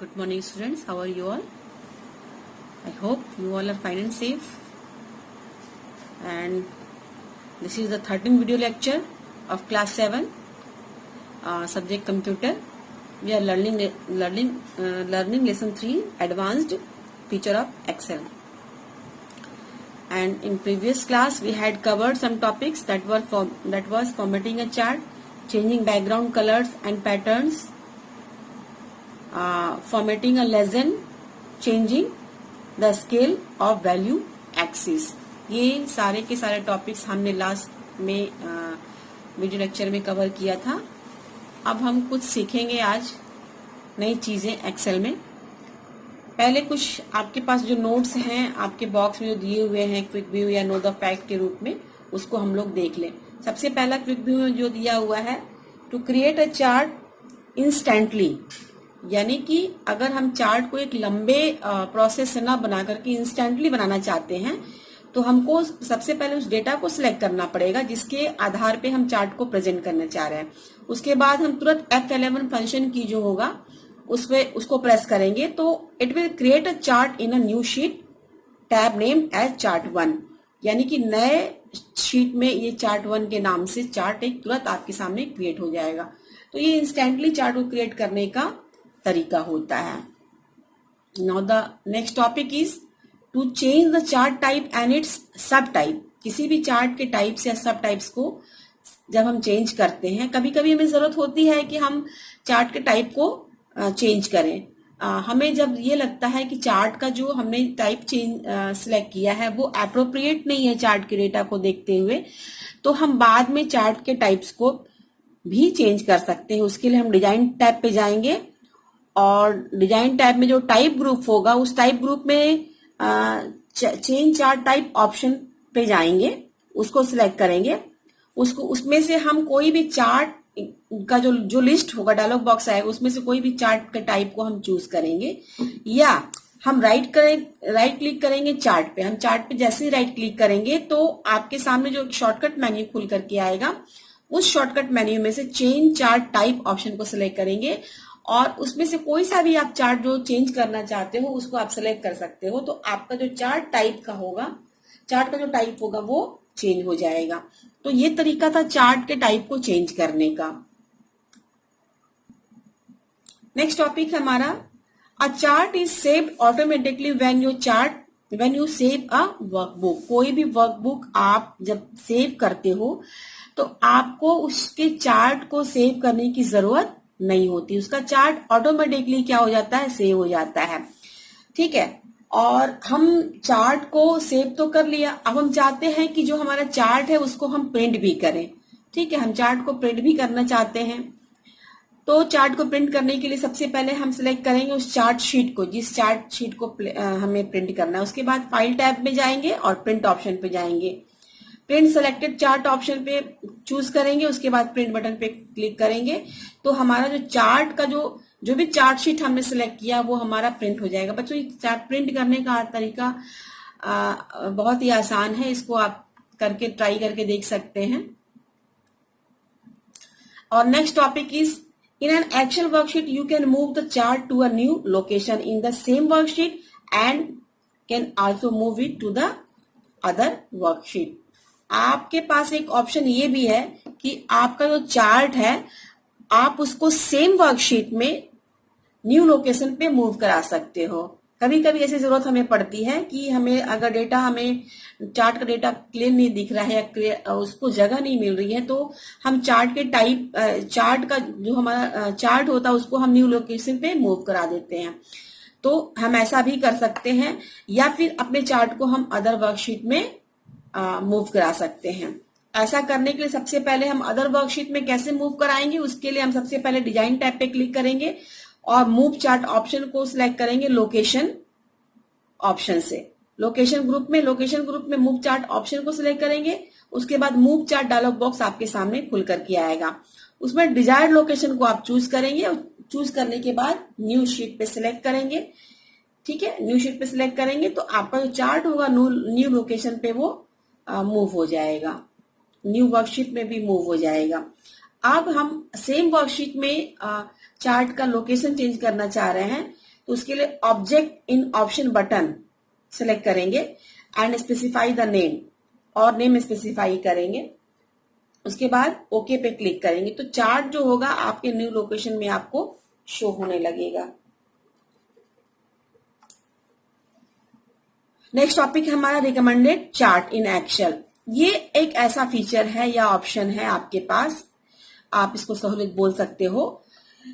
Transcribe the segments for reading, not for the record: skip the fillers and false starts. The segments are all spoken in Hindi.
Good morning, students. How are you all? I hope you all are fine and safe. And this is the 13th video lecture of class 7, subject computer. We are learning lesson 3, advanced feature of Excel. And in previous class we had covered some topics that was formatting a chart, changing background colors and patterns, formatting a legend, changing the scale of value axis. ये सारे के सारे टॉपिक्स हमने लास्ट में वीडियो लेक्चर में कवर किया था. अब हम कुछ सीखेंगे आज नई चीजें एक्सेल में. पहले कुछ आपके पास जो नोट्स हैं आपके बॉक्स में जो दिए हुए हैं क्विक व्यू या नो द फैक्ट के रूप में, उसको हम लोग देख लें. सबसे पहला क्विक व्यू में जो दिया हुआ है, to create a chart instantly, यानी कि अगर हम चार्ट को एक लंबे प्रोसेस से ना बना करके इंस्टेंटली बनाना चाहते हैं तो हमको सबसे पहले उस डेटा को सिलेक्ट करना पड़ेगा जिसके आधार पे हम चार्ट को प्रेजेंट करना चाह रहे हैं. उसके बाद हम तुरंत F11 फंक्शन की जो होगा उसको प्रेस करेंगे तो it will create a chart in a new sheet tab name as chart 1, यानी कि नए शीट में ये चार्ट 1 के नाम से चार्ट एक तुरंत आपके सामने क्रिएट हो जाएगा. तो ये इंस्टेंटली चार्ट को क्रिएट करने का तरीका होता है. Now the next topic is to change the chart type and its sub type. किसी भी चार्ट के टाइप्स या सब टाइप्स को जब हम चेंज करते हैं, कभी कभी हमें जरूरत होती है कि हम चार्ट के टाइप को चेंज करें. हमें जब ये लगता है कि चार्ट का जो हमने टाइप सिलेक्ट किया है वो एप्रोप्रिएट नहीं है चार्ट के डेटा को देखते हुए, तो हम बाद में चार्ट के टाइप्स को भी चेंज कर सकते हैं. उसके लिए हम डिजाइन टैब पे जाएंगे और डिजाइन टैब में जो टाइप ग्रुप होगा उस टाइप ग्रुप में चेंज चार्ट टाइप ऑप्शन पे जाएंगे, उसको सिलेक्ट करेंगे. उसमें से हम कोई भी चार्ट का जो लिस्ट होगा, डायलॉग बॉक्स आएगा, उसमें से कोई भी चार्ट के टाइप को हम चूज करेंगे, या हम राइट क्लिक करेंगे चार्ट पे. हम चार्ट पे जैसे ही राइट क्लिक करेंगे तो आपके सामने जो शॉर्टकट मेन्यू खुल करके आएगा, उस शॉर्टकट मेन्यू में से चेंज चार्ट टाइप ऑप्शन को सिलेक्ट करेंगे और उसमें से कोई सा भी आप चार्ट जो चेंज करना चाहते हो उसको आप सिलेक्ट कर सकते हो. तो आपका जो चार्ट का जो टाइप होगा वो चेंज हो जाएगा. तो ये तरीका था चार्ट के टाइप को चेंज करने का. नेक्स्ट टॉपिक है हमारा, अ chart is saved automatically when you save a workbook. कोई भी वर्कबुक आप जब सेव करते हो तो आपको उसके चार्ट को सेव करने की जरूरत नहीं होती. उसका चार्ट ऑटोमेटिकली क्या हो जाता है, सेव हो जाता है. ठीक है. और हम चार्ट को सेव तो कर लिया, अब हम चाहते हैं कि जो हमारा चार्ट है उसको हम प्रिंट भी करें. ठीक है, हम चार्ट को प्रिंट भी करना चाहते हैं. तो चार्ट को प्रिंट करने के लिए सबसे पहले हम सिलेक्ट करेंगे उस चार्ट शीट को, जिस चार्ट शीट को हमें प्रिंट करना है. उसके बाद फाइल टैब में जाएंगे और प्रिंट ऑप्शन पे जाएंगे. प्रिंट सेलेक्टेड चार्ट ऑप्शन पे चूज करेंगे, उसके बाद प्रिंट बटन पे क्लिक करेंगे तो हमारा जो चार्ट का जो भी चार्ट शीट हमने सिलेक्ट किया वो हमारा प्रिंट हो जाएगा. बच्चों, चार्ट प्रिंट करने का तरीका बहुत ही आसान है, इसको आप ट्राई करके देख सकते हैं. और next topic is, in an Excel worksheet you can move the chart to a new location in the same worksheet and can also move it to the other worksheet. आपके पास एक ऑप्शन ये भी है कि आपका जो चार्ट है आप उसको सेम वर्कशीट में न्यू लोकेशन पे मूव करा सकते हो. कभी कभी ऐसी जरूरत हमें पड़ती है कि हमें अगर हमें चार्ट का डेटा क्लियर नहीं दिख रहा है या उसको जगह नहीं मिल रही है तो हम चार्ट का जो हमारा चार्ट होता है उसको हम न्यू लोकेशन पे मूव करा देते हैं. तो हम ऐसा भी कर सकते हैं, या फिर अपने चार्ट को हम अदर वर्कशीट में मूव करा सकते हैं. ऐसा करने के लिए सबसे पहले हम अदर वर्कशीट में कैसे मूव कराएंगे, उसके लिए हम सबसे पहले डिजाइन टैब पे क्लिक करेंगे और मूव चार्ट ऑप्शन को सिलेक्ट करेंगे लोकेशन ऑप्शन से. लोकेशन ग्रुप में मूव चार्ट ऑप्शन को सिलेक्ट करेंगे. उसके बाद मूव चार्ट डायलॉग बॉक्स आपके सामने खुल करके आएगा. उसमें डिजायर्ड लोकेशन को आप चूज करेंगे और चूज करने के बाद न्यू शीट पे सिलेक्ट करेंगे. ठीक है, न्यू शीट पे सिलेक्ट करेंगे तो आपका जो चार्ट होगा न्यू लोकेशन पे वो मूव हो जाएगा, न्यू वर्कशीट में भी मूव हो जाएगा. अब हम सेम वर्कशीट में चार्ट का लोकेशन चेंज करना चाह रहे हैं तो उसके लिए object in option button select करेंगे एंड स्पेसिफाई द नेम, और नेम स्पेसिफाई करेंगे। उसके बाद ओके पे क्लिक करेंगे तो चार्ट जो होगा आपके न्यू लोकेशन में आपको शो होने लगेगा। नेक्स्ट टॉपिक है हमारा रिकमेंडेड चार्ट इन एक्सेल। ये एक ऐसा फीचर है या ऑप्शन है आपके पास, आप इसको सहूलियत बोल सकते हो,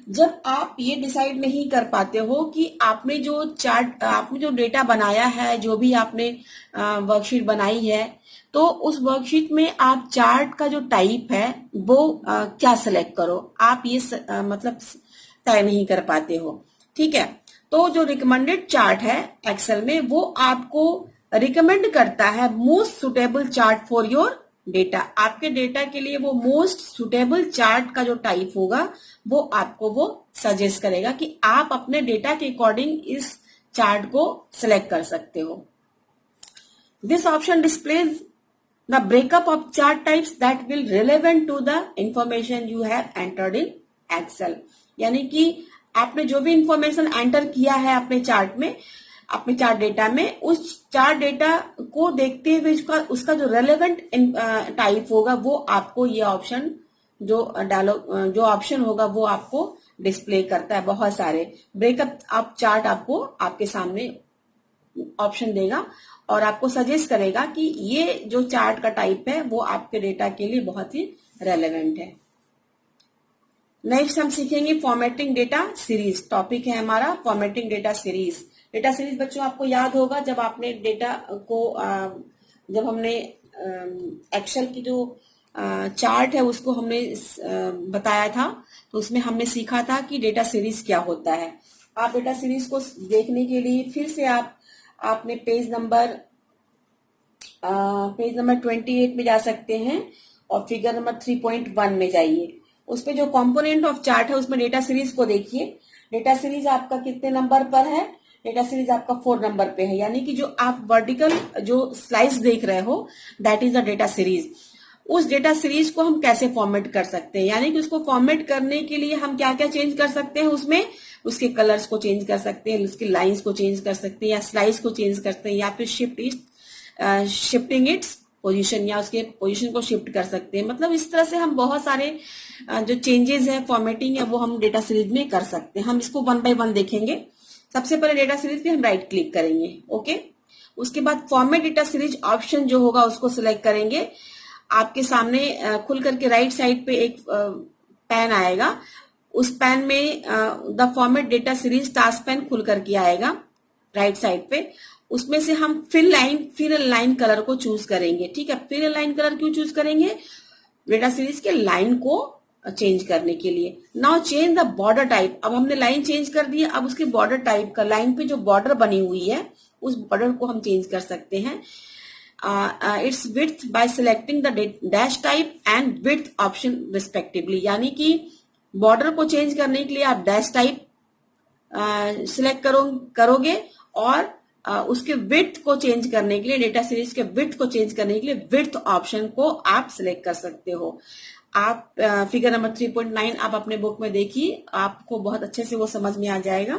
जब आप ये डिसाइड नहीं कर पाते हो कि आपने जो डेटा बनाया है, जो भी आपने वर्कशीट बनाई है, तो उस वर्कशीट में आप चार्ट का जो टाइप है वो क्या सिलेक्ट करो, आप ये मतलब तय नहीं कर पाते हो। ठीक है, तो जो रिकमेंडेड चार्ट है एक्सेल में, वो आपको रिकमेंड करता है most suitable chart for your data. आपके डेटा के लिए वो मोस्ट सुटेबल चार्ट का जो टाइप होगा वो आपको वो सजेस्ट करेगा कि आप अपने डेटा के अकॉर्डिंग इस चार्ट को सिलेक्ट कर सकते हो। This option displays the breakup of chart types that will relevant to the information you have entered in Excel. यानी कि आपने जो भी इंफॉर्मेशन एंटर किया है अपने चार्ट में, अपने चार्ट डेटा में, उस चार्ट डेटा को देखते हुए उसका जो रेलेवेंट टाइप होगा वो आपको ये ऑप्शन जो ऑप्शन होगा वो आपको डिस्प्ले करता है। बहुत सारे ब्रेकअप आप चार्ट आपको आपके सामने ऑप्शन देगा और आपको सजेस्ट करेगा कि ये जो चार्ट का टाइप है वो आपके डेटा के लिए बहुत ही रेलेवेंट है। नेक्स्ट हम सीखेंगे फॉर्मेटिंग डेटा सीरीज। टॉपिक है हमारा formatting data series. Data series बच्चों आपको याद होगा, जब आपने डेटा को जब हमने एक्सेल की जो चार्ट है उसको हमने बताया था, तो उसमें हमने सीखा था कि डेटा सीरीज क्या होता है। आप डेटा सीरीज को देखने के लिए फिर से आपने पेज नंबर 28 में जा सकते हैं और फिगर नंबर 3.1 में जाइए। उस पे जो कंपोनेंट ऑफ चार्ट है उसमें डेटा सीरीज को देखिए। डेटा सीरीज आपका कितने नंबर पर है? डेटा सीरीज आपका 4 नंबर पे है। यानी कि जो आप वर्टिकल जो स्लाइस देख रहे हो that is the data series. उस डेटा सीरीज को हम कैसे फॉर्मेट कर सकते हैं, यानी कि उसको फॉर्मेट करने के लिए हम क्या क्या चेंज कर सकते हैं, उसमें उसके कलर्स को चेंज कर सकते हैं, उसकी लाइंस को चेंज कर सकते हैं, या स्लाइस को चेंज करते हैं, या फिर शिफ्टिंग इट्स पोजीशन, या उसके पोजीशन को शिफ्ट कर सकते हैं। मतलब इस तरह से हम बहुत सारे जो चेंजेस है फॉर्मेटिंग है वो हम डेटा सीरीज में कर सकते हैं। हम इसको 1 बाय 1 देखेंगे। सबसे पहले डेटा सीरीज पे हम राइट क्लिक करेंगे, ओके। उसके बाद फॉर्मेट डेटा सीरीज ऑप्शन जो होगा उसको सिलेक्ट करेंगे। आपके सामने खुल करके राइट साइड पे एक पैन आएगा, उस पैन में the format data series task pane खुल करके आएगा राइट साइड पे। उसमें से हम फिल लाइन कलर को चूज करेंगे। ठीक है, फिल लाइन कलर क्यों चूज करेंगे? डेटा सीरीज के लाइन को चेंज करने के लिए। Now change the border type. अब हमने लाइन चेंज कर दी, अब उसके बॉर्डर टाइप का, लाइन पे जो बॉर्डर बनी हुई है उस बॉर्डर को हम चेंज कर सकते हैं। It's width bye selecting the dash type and width option respectively. यानी कि बॉर्डर को चेंज करने के लिए आप डैश टाइप सिलेक्ट करोगे और उसके विड्थ को चेंज करने के लिए, डेटा सीरीज के विड्थ को चेंज करने के लिए विड्थ ऑप्शन को आप सिलेक्ट कर सकते हो। आप फिगर नंबर 3.9 आप अपने बुक में देखिए, आपको बहुत अच्छे से वो समझ में आ जाएगा।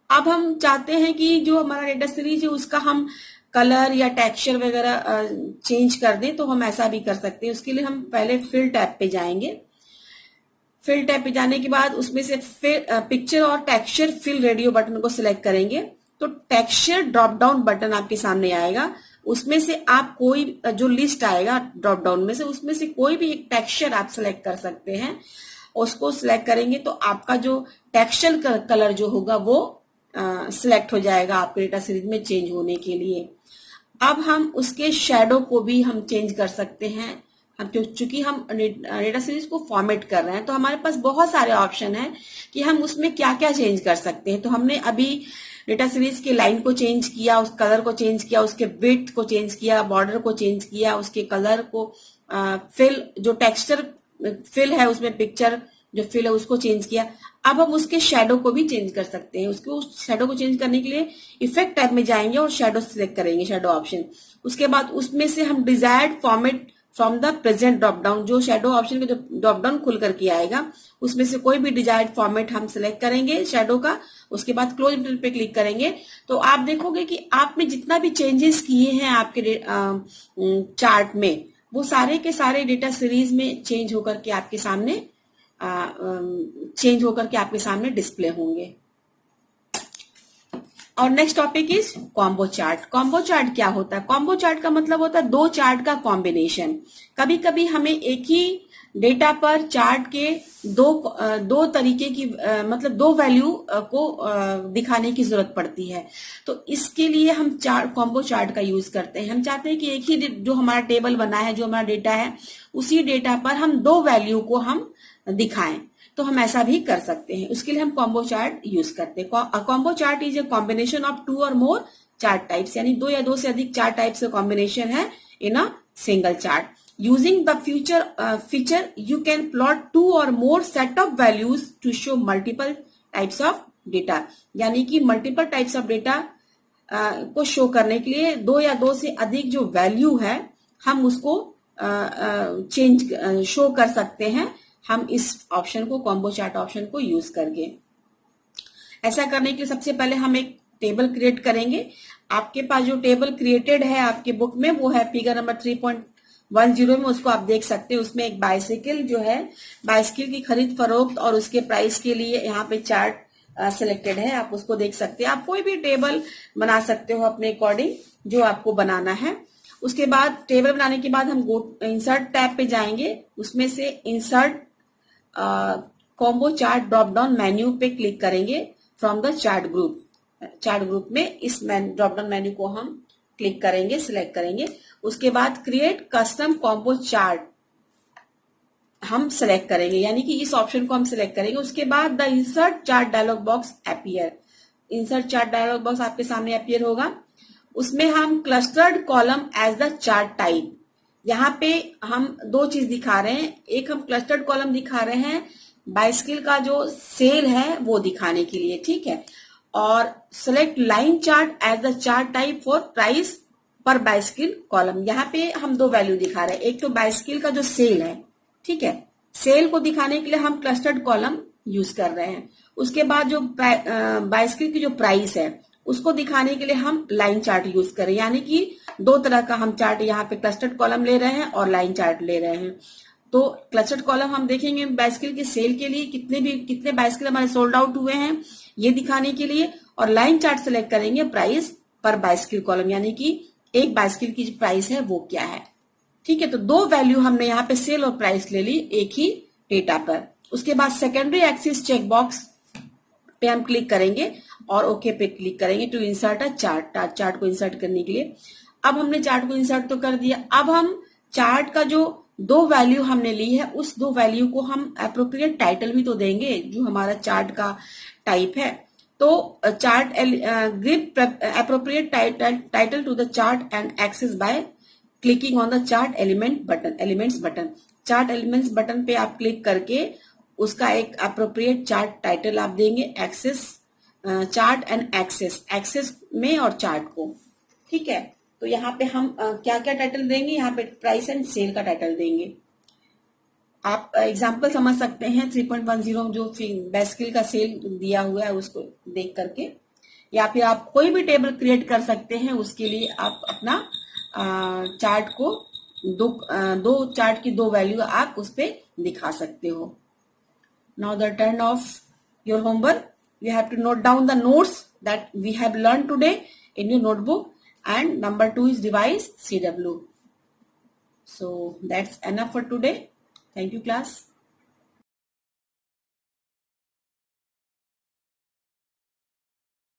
अब हम चाहते हैं कि जो हमारा डेटा सीरीज है उसका हम कलर या टेक्सचर वगैरह चेंज कर दें, तो हम ऐसा भी कर सकते हैं। उसके लिए हम पहले फिल टैब पे जाएंगे। फिल टैब पे जाने के बाद उसमें से पिक्चर और टेक्सचर फिल रेडियो बटन को सिलेक्ट करेंगे तो टेक्सचर ड्रॉप डाउन बटन आपके सामने आएगा। उसमें से आप कोई जो लिस्ट आएगा ड्रॉप डाउन में से, उसमें से कोई भी एक टेक्सचर आप सिलेक्ट कर सकते हैं। उसको सिलेक्ट करेंगे तो आपका जो टेक्सचर कलर जो होगा वो सिलेक्ट हो जाएगा आपके डेटा सीरीज में चेंज होने के लिए। अब हम उसके शेडो को भी हम चेंज कर सकते हैं। हम चूंकि हम डेटा सीरीज को फॉर्मेट कर रहे हैं तो हमारे पास बहुत सारे ऑप्शन हैं कि हम उसमें क्या क्या चेंज कर सकते हैं। तो हमने अभी डेटा सीरीज के लाइन को चेंज किया, उस कलर को चेंज किया, उसके विड्थ को चेंज किया, बॉर्डर को चेंज किया, उसके कलर को फिल जो टेक्सचर फिल है उसमें पिक्चर जो फिल है उसको चेंज किया। अब हम उसके शेडो को भी चेंज कर सकते हैं। उसको शेडो को चेंज करने के लिए इफेक्ट टैब में जाएंगे और शेडो सिलेक्ट करेंगे, शेडो ऑप्शन। उसके बाद उसमें से हम desired format from the present drop down, जो शेडो ऑप्शन का जो ड्रॉप डाउन खुल करके आएगा उसमें से कोई भी डिजायर्ड फॉर्मेट हम सिलेक्ट करेंगे शेडो का, उसके बाद क्लोज बटन पे क्लिक करेंगे तो आप देखोगे कि आपने जितना भी चेंजेस किए हैं आपके चार्ट में वो सारे के सारे डेटा सीरीज में चेंज होकर के आपके सामने डिस्प्ले होंगे। और next topic is combo chart. Combo chart क्या होता है? कॉम्बो चार्ट का मतलब होता है दो चार्ट का कॉम्बिनेशन। कभी कभी हमें एक ही डेटा पर चार्ट के दो तरीके की मतलब दो वैल्यू को दिखाने की जरूरत पड़ती है, तो इसके लिए हम कॉम्बो चार्ट का यूज करते हैं। हम चाहते हैं कि एक ही जो हमारा टेबल बना है, जो हमारा डेटा है, उसी डेटा पर हम दो वैल्यू को हम दिखाएं, तो हम ऐसा भी कर सकते हैं। उसके लिए हम कॉम्बो चार्ट यूज करते हैं। Combo chart is a combination of 2 or more chart types, यानी 2 या 2 से अधिक चार्ट टाइप्स का कॉम्बिनेशन है in a single chart. Using the feature you can plot 2 or more set of values to show multiple types of data, यानी कि मल्टीपल टाइप्स ऑफ डेटा को शो करने के लिए 2 या 2 से अधिक जो वैल्यू है हम उसको शो कर सकते हैं हम इस ऑप्शन को, कॉम्बो चार्ट ऑप्शन को यूज करके। ऐसा करने के लिए सबसे पहले हम एक टेबल क्रिएट करेंगे। आपके पास जो टेबल क्रिएटेड है आपके बुक में वो है फिगर नंबर 3.10 में, उसको आप देख सकते हैं। उसमें एक बाइसिकल जो है, बाइसिकल की खरीद फरोख्त और उसके प्राइस के लिए यहाँ पे चार्ट सिलेक्टेड है, आप उसको देख सकते हैं। आप कोई भी टेबल बना सकते हो अपने अकॉर्डिंग जो आपको बनाना है। उसके बाद टेबल बनाने के बाद हम इंसर्ट टैब पे जाएंगे, उसमें से insert combo chart drop down menu पे क्लिक करेंगे फ्रॉम द चार्ट ग्रुप में इस ड्रॉप डाउन मेन्यू को हम क्लिक करेंगे, सिलेक्ट करेंगे। उसके बाद क्रिएट कस्टम कॉम्बो चार्ट हम सिलेक्ट करेंगे, यानी कि इस ऑप्शन को हम सिलेक्ट करेंगे। उसके बाद the insert chart dialog box appear, insert chart dialog box आपके सामने अपीयर होगा। उसमें हम clustered column as the chart type, यहाँ पे हम दो चीज दिखा रहे हैं। एक हम क्लस्टर्ड कॉलम दिखा रहे हैं बाइसिकल का जो सेल है वो दिखाने के लिए, ठीक है। और select line chart as the chart type for price per bicycle column, यहाँ पे हम दो वैल्यू दिखा रहे हैं। एक तो बाइसिकल का जो सेल है, ठीक है, सेल को दिखाने के लिए हम क्लस्टर्ड कॉलम यूज कर रहे हैं। उसके बाद जो बाइसिकल की जो प्राइस है उसको दिखाने के लिए हम लाइन चार्ट यूज करें, यानी कि दो तरह का हम चार्ट यहाँ पे क्लस्टर्ड कॉलम ले रहे हैं और लाइन चार्ट ले रहे हैं। तो क्लस्टर्ड कॉलम हम देखेंगे बाइसिकल के सेल के लिए कितने बाइसिकल हमारे सोल्ड आउट हुए हैं ये दिखाने के लिए, और लाइन चार्ट सेलेक्ट करेंगे प्राइस पर बाइसिकल कॉलम, यानी कि एक बाइसिकल की जो प्राइस है वो क्या है, ठीक है। तो दो वैल्यू हमने यहाँ पे सेल और प्राइस ले ली एक ही डेटा पर। उसके बाद सेकेंडरी एक्सिस चेक बॉक्स पे हम क्लिक करेंगे और ओके पे क्लिक करेंगे टू इंसर्ट अ चार्ट को इंसर्ट करने के लिए। अब हमने चार्ट को इंसर्ट तो कर दिया, अब हम चार्ट का जो दो वैल्यू हमने ली है उस दो वैल्यू को हम एप्रोप्रिएट टाइटल भी तो देंगे जो हमारा चार्ट का टाइप है। तो chart give appropriate title to the chart and access by clicking on the chart elements button. Chart elements button पे आप क्लिक करके उसका एक एप्रोप्रिएट चार्ट टाइटल आप देंगे, एक्सेस चार्ट एंड एक्सेस में और चार्ट को, ठीक है। तो यहाँ पे हम क्या क्या टाइटल देंगे, यहाँ पे प्राइस एंड सेल का टाइटल देंगे। आप एग्जांपल समझ सकते हैं 3.10 जो बाइसिकल का सेल दिया हुआ है उसको देख करके, या फिर आप कोई भी टेबल क्रिएट कर सकते हैं। उसके लिए आप अपना चार्ट को दो चार्ट की दो वैल्यू आप उस पर दिखा सकते हो। Now the turn off your homework, you have to note down the notes that we have learned today in your notebook, and number 2 is revise CW. So that's enough for today. Thank you class.